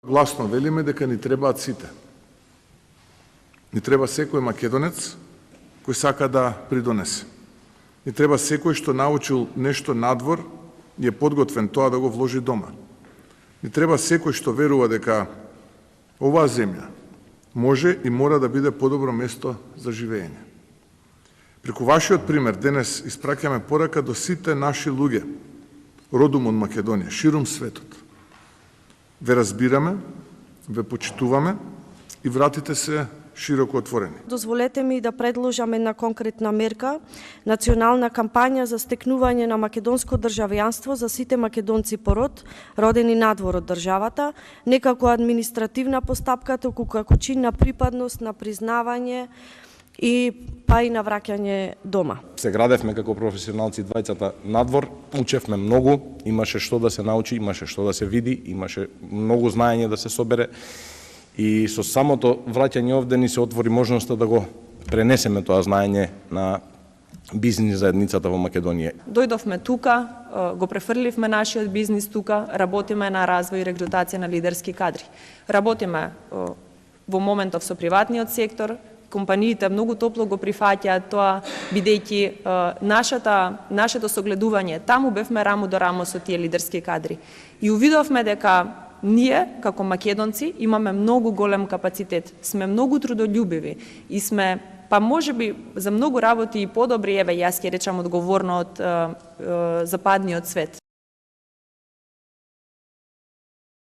Гласно велиме дека ни требаат сите. Ни треба секој македонец кој сака да придонесе. Ни треба секој што научил нешто надвор и е подготвен тоа да го вложи дома. Ни треба секој што верува дека оваа земја може и мора да биде подобро место за живење. Преку вашиот пример денес испраќаме порака до сите наши луѓе, родом од Македонија, ширум светот. Ве разбираме, ве почитуваме и вратите се широко отворени. Дозволете ми да предложам една конкретна мерка, национална кампања за стекнување на македонско државјанство за сите македонци по род, родени надвор од државата, не како административна постапка, туку како чин на припадност, на признавање и па и на враќање дома. Се градевме како професионалци двајцата надвор, учевме многу, имаше што да се научи, имаше што да се види, имаше многу знаење да се собере и со самото враќање овде ни се отвори можноста да го пренесеме тоа знаење на бизнис заедницата во Македонија. Дојдовме тука, го префрливме нашиот бизнис тука, работиме на развој и регрутација на лидерски кадри. Работиме во моментов со приватниот сектор, компаниите многу топло го прифаќаат тоа, бидејќи нашето согледување, таму бевме рамо до рамо со тие лидерски кадри. И увидовме дека ние, како македонци, имаме многу голем капацитет, сме многу трудолюбиви и сме, па можеби за многу работи и подобри, еве јас ќе речам одговорно од западниот свет.